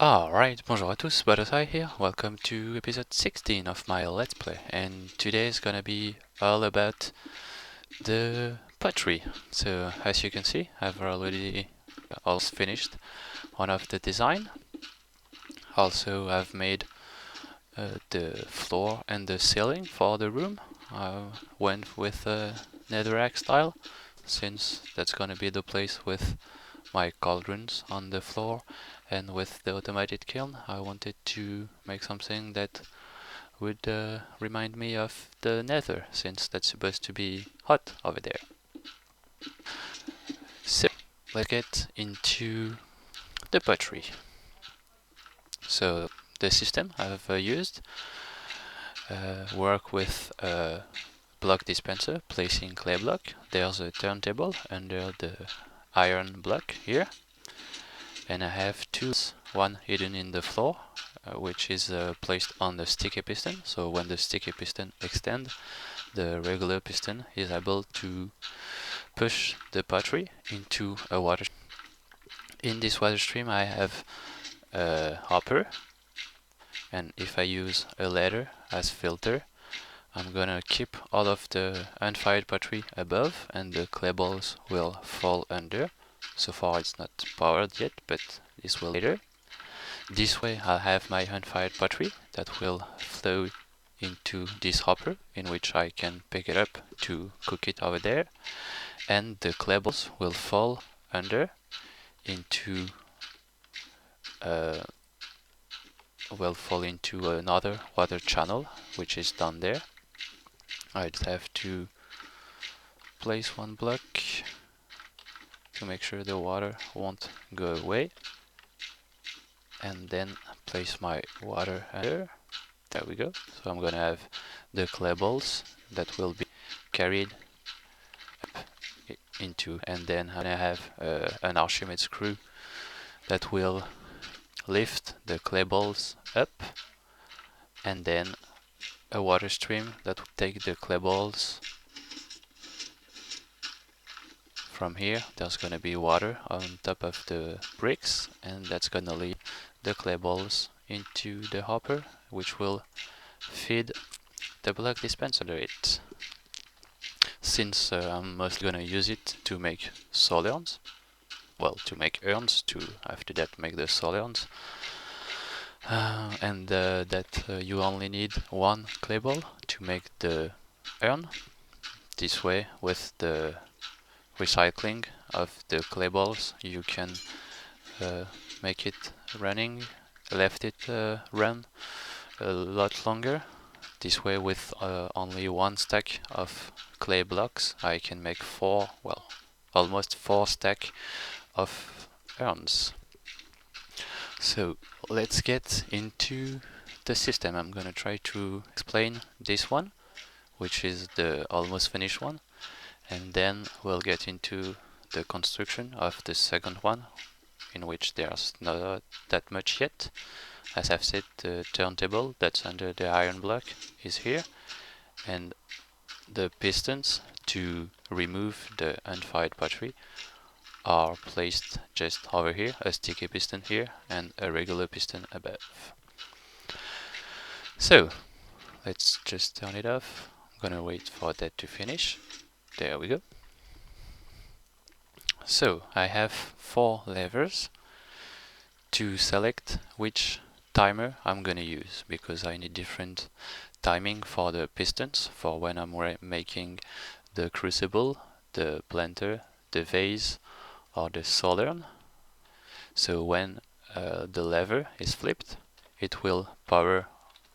Alright, bonjour à tous, Battosay here. Welcome to episode 16 of my Let's Play, and today is gonna be all about the pottery. So, as you can see, I've already almost finished one of the design. Also, I've made the floor and the ceiling for the room. I went with netherrack style, since that's gonna be the place with my cauldrons on the floor, and with the automated kiln I wanted to make something that would remind me of the nether, since that's supposed to be hot over there. So let's get into the pottery. So the system I've used work with a block dispenser, placing clay block. There's a turntable under the iron block here, and I have two, one hidden in the floor, which is placed on the sticky piston. So when the sticky piston extends, the regular piston is able to push the pottery into a water. In this water stream I have a hopper, and if I use a ladder as filter, I'm gonna keep all of the unfired pottery above, and the clay balls will fall under. So far it's not powered yet, but this will later. This way I'll have my unfired pottery that will flow into this hopper, in which I can pick it up to cook it over there, and the clay balls will fall under into another water channel, which is down there. I just have to place one block to make sure the water won't go away, and then place my water under. There we go. So I'm gonna have the clay balls that will be carried up into, and then I'm gonna have an Archimedes screw that will lift the clay balls up, and then a water stream that will take the clay balls from here. There's gonna be water on top of the bricks, and that's gonna lead the clay balls into the hopper, which will feed the block dispenser to it. Since I'm mostly gonna use it to make solarns, well, to make urns, to after that make the solarns, and that you only need one clay ball to make the urn. This way, with the recycling of the clay balls, you can make it running, left it run a lot longer. This way, with only one stack of clay blocks, I can make almost four stack of urns. So let's get into the system. I'm gonna try to explain this one, which is the almost finished one, and then we'll get into the construction of the second one, in which there's not that much yet. As I've said, the turntable that's under the iron block is here, and the pistons to remove the unfired pottery are placed just over here, a sticky piston here and a regular piston above. So let's just turn it off. I'm gonna wait for that to finish. There we go. So I have 4 levers to select which timer I'm gonna use, because I need different timing for the pistons, for when I'm making the crucible, the planter, the vase, or the solern. So when the lever is flipped, it will power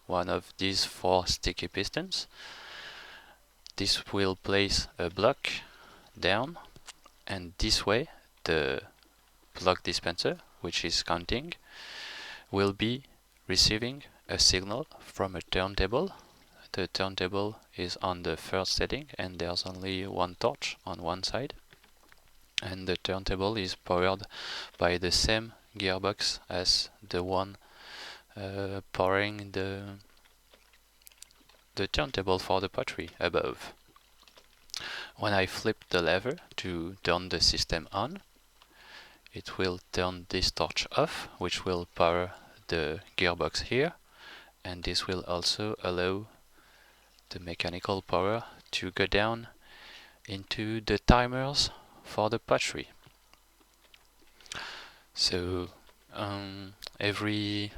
one of these 4 sticky pistons. This will place a block down, and this way the block dispenser, which is counting, will be receiving a signal from a turntable. The turntable is on the first setting, and there's only one torch on one side, and the turntable is powered by the same gearbox as the one powering the turntable for the pottery above. When I flip the lever to turn the system on, it will turn this torch off, which will power the gearbox here, and this will also allow the mechanical power to go down into the timers for the pottery. So every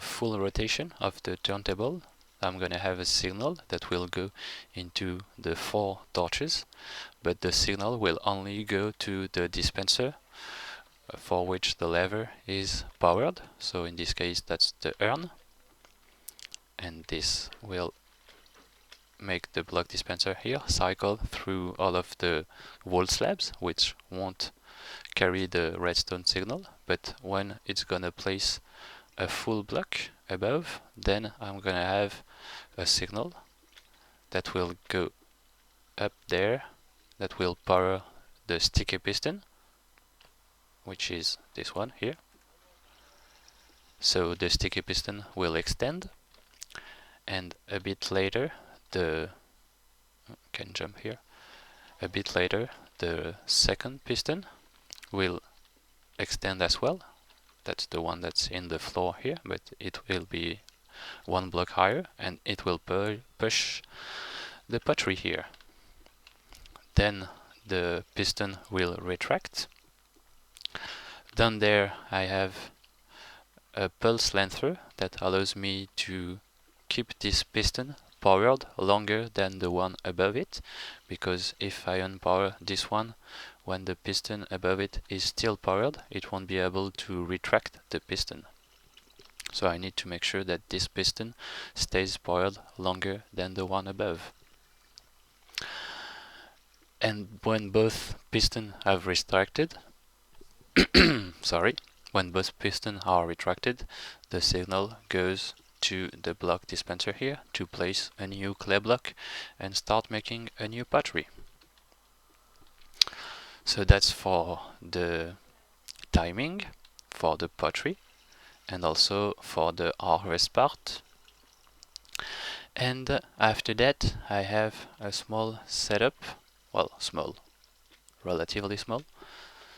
full rotation of the turntable, I'm gonna have a signal that will go into the 4 torches, but the signal will only go to the dispenser for which the lever is powered. So in this case that's the urn, and this will make the block dispenser here cycle through all of the wall slabs, which won't carry the redstone signal, but when it's gonna place a full block above, then I'm gonna have a signal that will go up there, that will power the sticky piston, which is this one here. So the sticky piston will extend, and a bit later can jump here. A bit later the second piston will extend as well. That's the one that's in the floor here, but it will be 1 block higher, and it will push the pottery here. Then the piston will retract. Down there I have a pulse lengther that allows me to keep this piston powered longer than the one above it, because if I unpower this one when the piston above it is still powered, it won't be able to retract the piston. So I need to make sure that this piston stays powered longer than the one above. And when both pistons have retracted, when both pistons are retracted, the signal goes to the block dispenser here to place a new clay block and start making a new pottery. So that's for the timing for the pottery and also for the harvest part. And after that I have a small setup, well, small, relatively small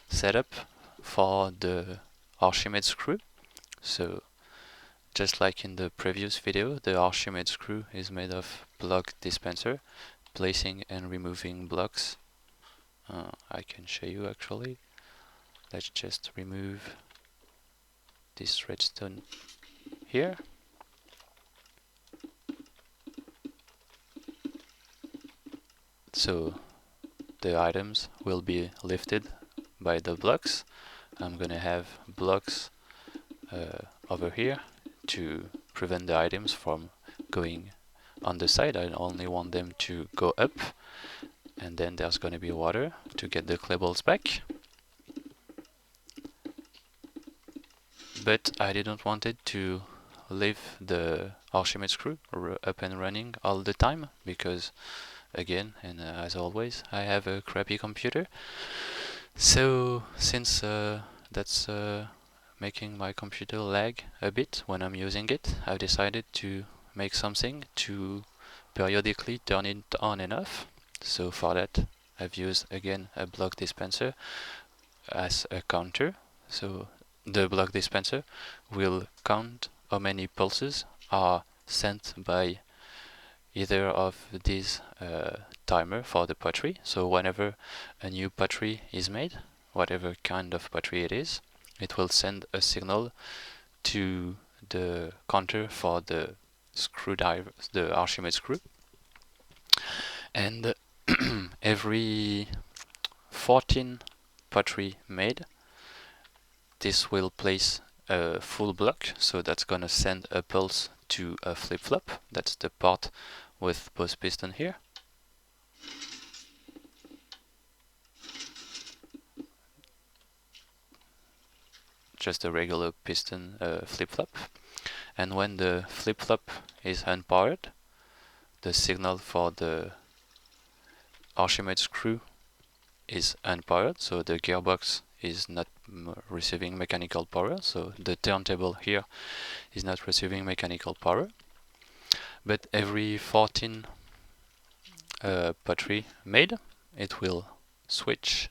setup for the Archimedes screw. So just like in the previous video, the Archimedes screw is made of block dispenser, placing and removing blocks. I can show you actually. Let's just remove this redstone here. So the items will be lifted by the blocks. I'm gonna have blocks over here to prevent the items from going on the side. I only want them to go up, and then there's gonna be water to get the clay balls back. But I didn't want it to leave the Archimedes screw up and running all the time, because again, and as always, I have a crappy computer. So since that's making my computer lag a bit when I'm using it, I've decided to make something to periodically turn it on and off. So for that I've used again a block dispenser as a counter. So the block dispenser will count how many pulses are sent by either of these timer for the pottery. So whenever a new pottery is made, whatever kind of pottery it is, it will send a signal to the counter for the screwdriver, the Archimedes screw. And every 14 pottery made, this will place a full block, so that's gonna send a pulse to a flip-flop. That's the part with both piston here. Just a regular piston flip-flop. And when the flip-flop is unpowered, the signal for the Archimedes screw is unpowered, so the gearbox is not receiving mechanical power, so the turntable here is not receiving mechanical power. But every 14 pottery made, it will switch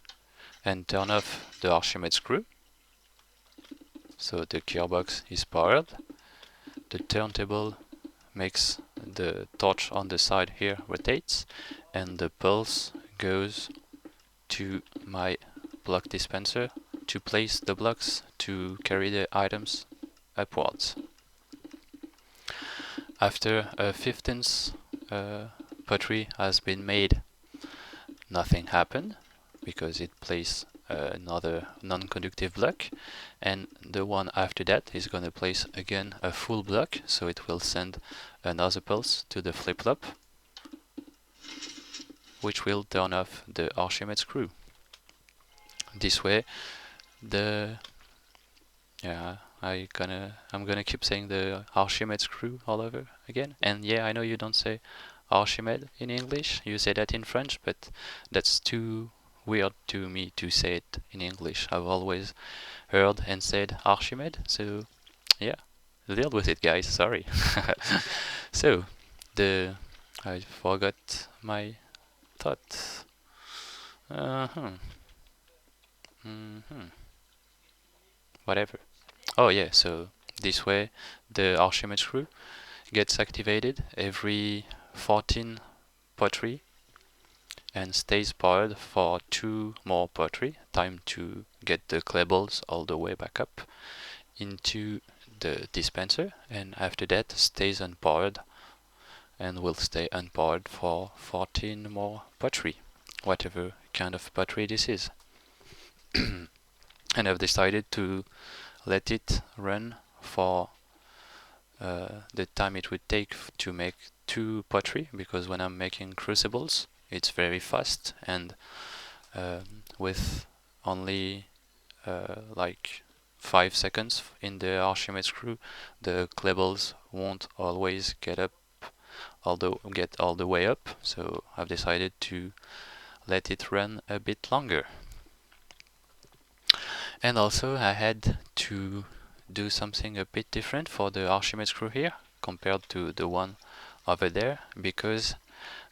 and turn off the Archimedes screw. So the gearbox is powered. The turntable makes the torch on the side here rotates, and the pulse goes to my block dispenser to place the blocks to carry the items upwards. After a 15th pottery has been made, nothing happened because it placed another non-conductive block, and the one after that is going to place again a full block, so it will send another pulse to the flip-flop, which will turn off the Archimedes screw. This way, the I'm gonna keep saying the Archimedes screw all over again. And yeah, I know you don't say Archimede in English, you say that in French, but that's too weird to me to say it in English. I've always heard and said Archimede, so yeah, deal with it, guys. Sorry. So I forgot my thought. Whatever. Oh yeah, so this way the Archimedes screw gets activated every 14 pottery and stays powered for 2 more pottery. Time to get the clay balls all the way back up into the dispenser, and after that stays unpowered and will stay unpowered for 14 more pottery, whatever kind of pottery this is. And I've decided to let it run for the time it would take to make 2 pottery, because when I'm making crucibles it's very fast, and with only like 5 seconds in the Archimedes screw, the clay balls won't always get all the way up, so I've decided to let it run a bit longer. And also I had to do something a bit different for the Archimedes screw here compared to the one over there, because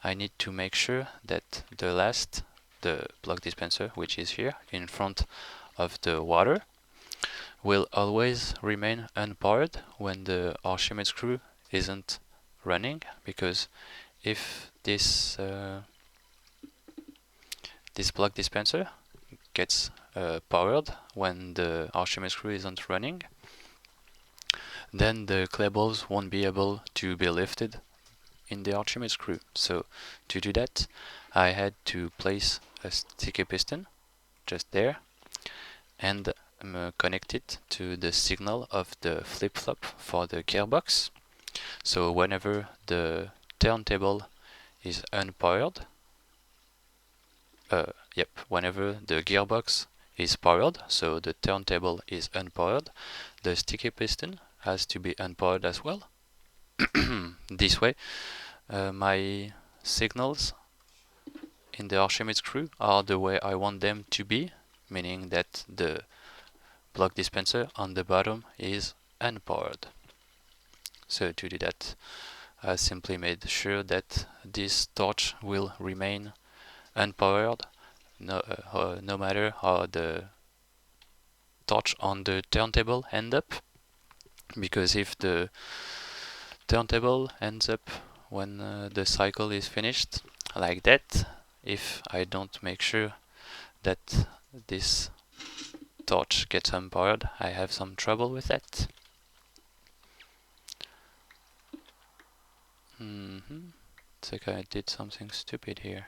I need to make sure that the block dispenser, which is here in front of the water, will always remain unpowered when the Archimedes screw isn't running, because if this block dispenser gets powered when the Archimedes screw isn't running, then the clay balls won't be able to be lifted in the Archimedes screw. So to do that, I had to place a sticky piston just there and connect it to the signal of the flip-flop for the gearbox. So whenever the turntable is unpowered, whenever the gearbox is powered, so the turntable is unpowered, the sticky piston has to be unpowered as well. This way, my signals in the Archimedes screw are the way I want them to be, meaning that the block dispenser on the bottom is unpowered. So to do that, I simply made sure that this torch will remain unpowered no matter how the torch on the turntable end up, because if the turntable ends up when the cycle is finished like that, if I don't make sure that this torch gets unpowered, I have some trouble with that. It's like I did something stupid here.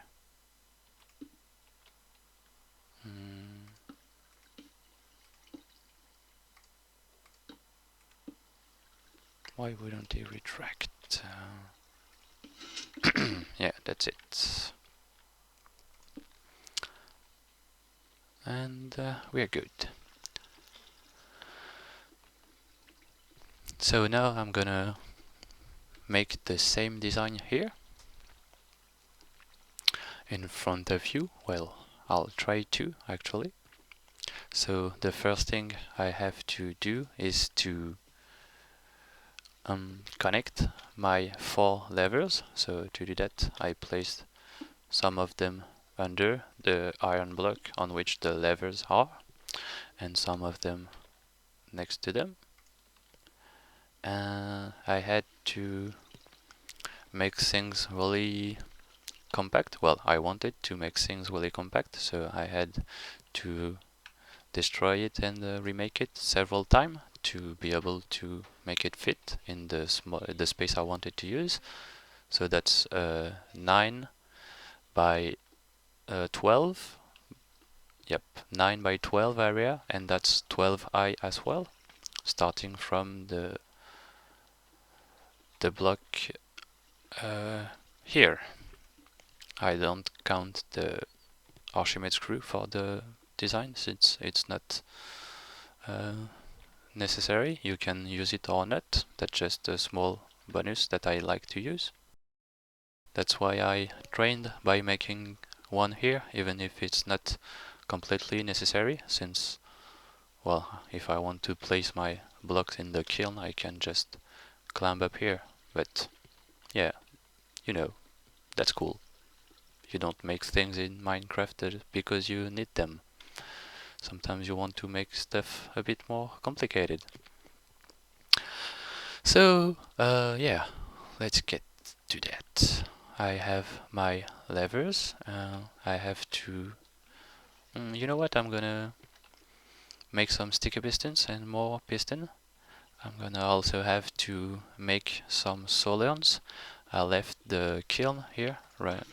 Why wouldn't he retract? Yeah, that's it. And we're good. So now I'm gonna make the same design here in front of you. Well, I'll try to actually. So the first thing I have to do is to connect my 4 levers. So to do that, I placed some of them under the iron block on which the levers are, and some of them next to them. And I had to make things really compact. Well, I wanted to make things really compact, so I had to destroy it and remake it several times to be able to make it fit in the space I wanted to use. So that's 9 by 12. Yep, 9 by 12 area, and that's 12i as well, starting from the block here. I don't count the Archimedes screw for the design since it's not necessary. You can use it or not. That's just a small bonus that I like to use. That's why I trained by making one here, even if it's not completely necessary, since, well, if I want to place my blocks in the kiln, I can just climb up here. But yeah, you know, that's cool. You don't make things in Minecraft because you need them. Sometimes you want to make stuff a bit more complicated. So, yeah, let's get to that. I have my levers. I have to... you know what? I'm gonna make some sticky pistons and more piston. I'm gonna also have to make some solenoids. I left the kiln here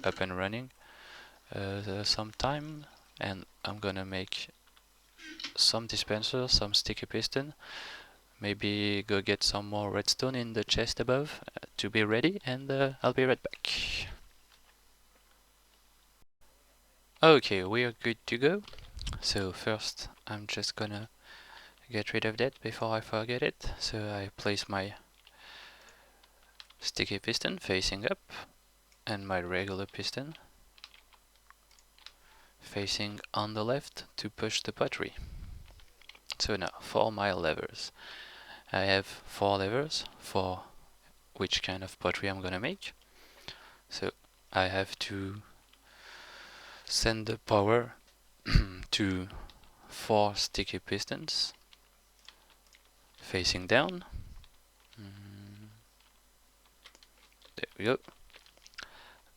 up and running some time, and I'm gonna make some dispensers, some sticky piston, maybe go get some more redstone in the chest above to be ready, and I'll be right back. Okay, we are good to go. So first I'm just gonna get rid of that before I forget it. So I place my sticky piston facing up and my regular piston facing on the left to push the pottery. So now for my levers. I have 4 levers for which kind of pottery I'm gonna make. So I have to send the power to 4 sticky pistons facing down. There we go.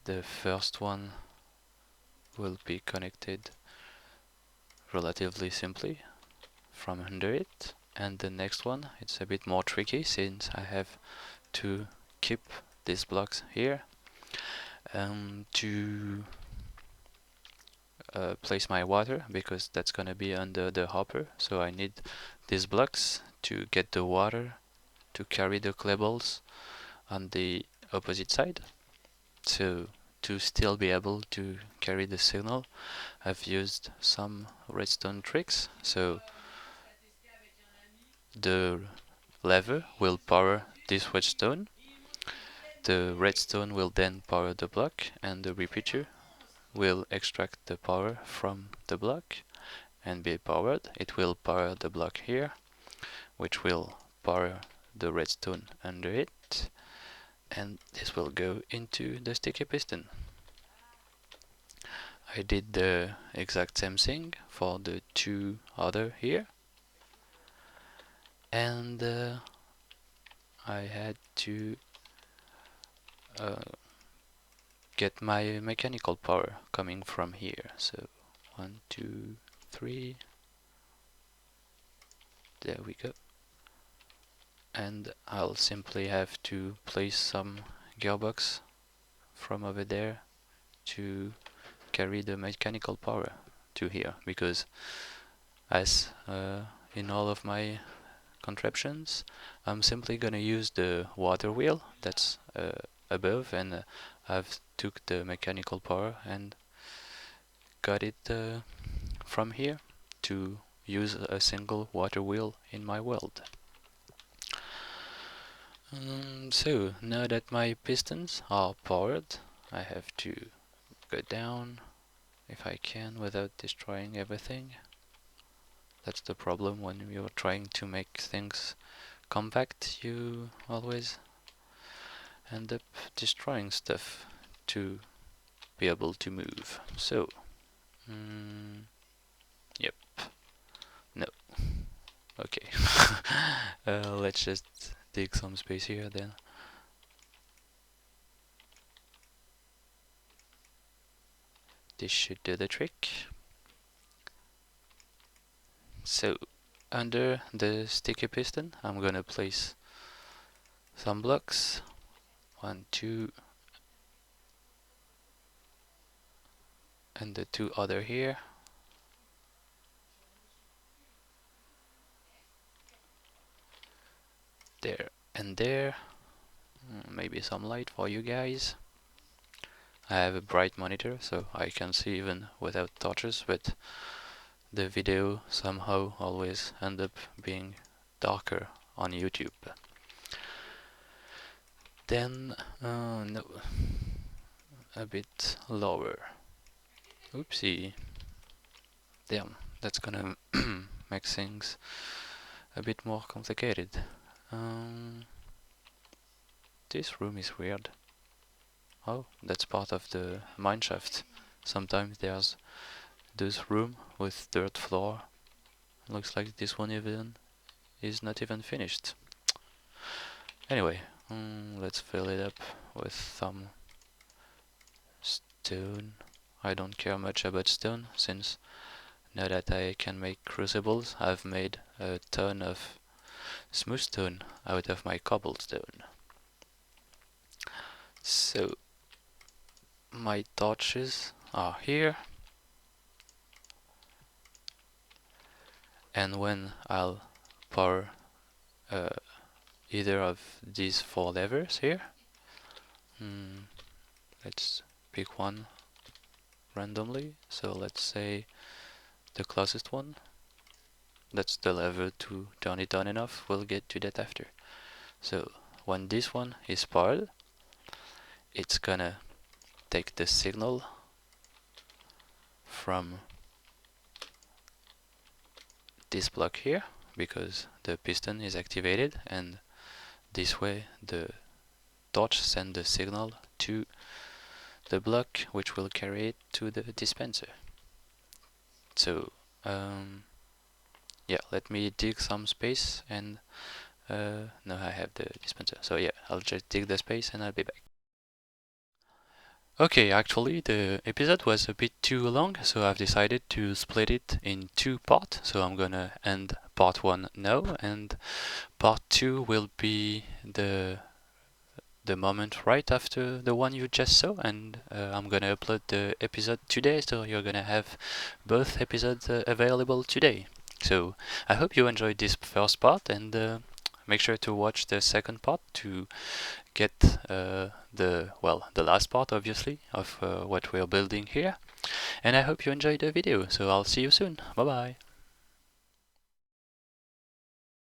The first one will be connected relatively simply from under it, and the next one, it's a bit more tricky since I have to keep these blocks here to place my water, because that's gonna be under the hopper, so I need these blocks to get the water to carry the clay balls on the opposite side. So to still be able to carry the signal, I've used some redstone tricks. So the lever will power this redstone, the redstone will then power the block, and the repeater will extract the power from the block and be powered. It will power the block here, which will power the redstone under it, and this will go into the sticky piston. I did the exact same thing for the 2 other here, and I had to get my mechanical power coming from here. So 1, 2, 3, there we go. And I'll simply have to place some gearbox from over there to carry the mechanical power to here, because as in all of my contraptions, I'm simply gonna use the water wheel that's above, and I've took the mechanical power and got it from here to use a single water wheel in my world. So now that my pistons are powered, I have to go down if I can without destroying everything. That's the problem when you're trying to make things compact, you always end up destroying stuff to be able to move. So Yep. No. Okay. Let's just dig some space here then. This should do the trick. So, under the sticky piston, I'm gonna place some blocks. 1, 2, and the 2 other here. There and there. Maybe some light for you guys. I have a bright monitor, so I can see even without torches, but the video somehow always end up being darker on YouTube. Then, no, a bit lower. Oopsie. Damn, that's gonna make things a bit more complicated. This room is weird. Oh, that's part of the mineshaft. Sometimes there's this room with dirt floor. Looks like this one even is not even finished. Anyway, let's fill it up with some stone. I don't care much about stone, since now that I can make crucibles, I've made a ton of smooth stone out of my cobblestone. So, my torches are here, and when I'll power either of these 4 levers here, let's pick one randomly. So let's say the closest one. That's the lever to turn it on and off. We'll get to that after. So when this one is powered, it's gonna take the signal from this block here, because the piston is activated, and this way the torch sends the signal to the block, which will carry it to the dispenser. So yeah, let me dig some space, and no, I have the dispenser. So yeah, I'll just dig the space and I'll be back. Okay, actually the episode was a bit too long, so I've decided to split it in 2 parts. So I'm gonna end part 1 now, and part 2 will be the moment right after the one you just saw, and I'm gonna upload the episode today, so you're gonna have both episodes available today. So I hope you enjoyed this first part, and make sure to watch the second part to get the last part, obviously, of what we're building here. And I hope you enjoyed the video, so I'll see you soon. Bye bye.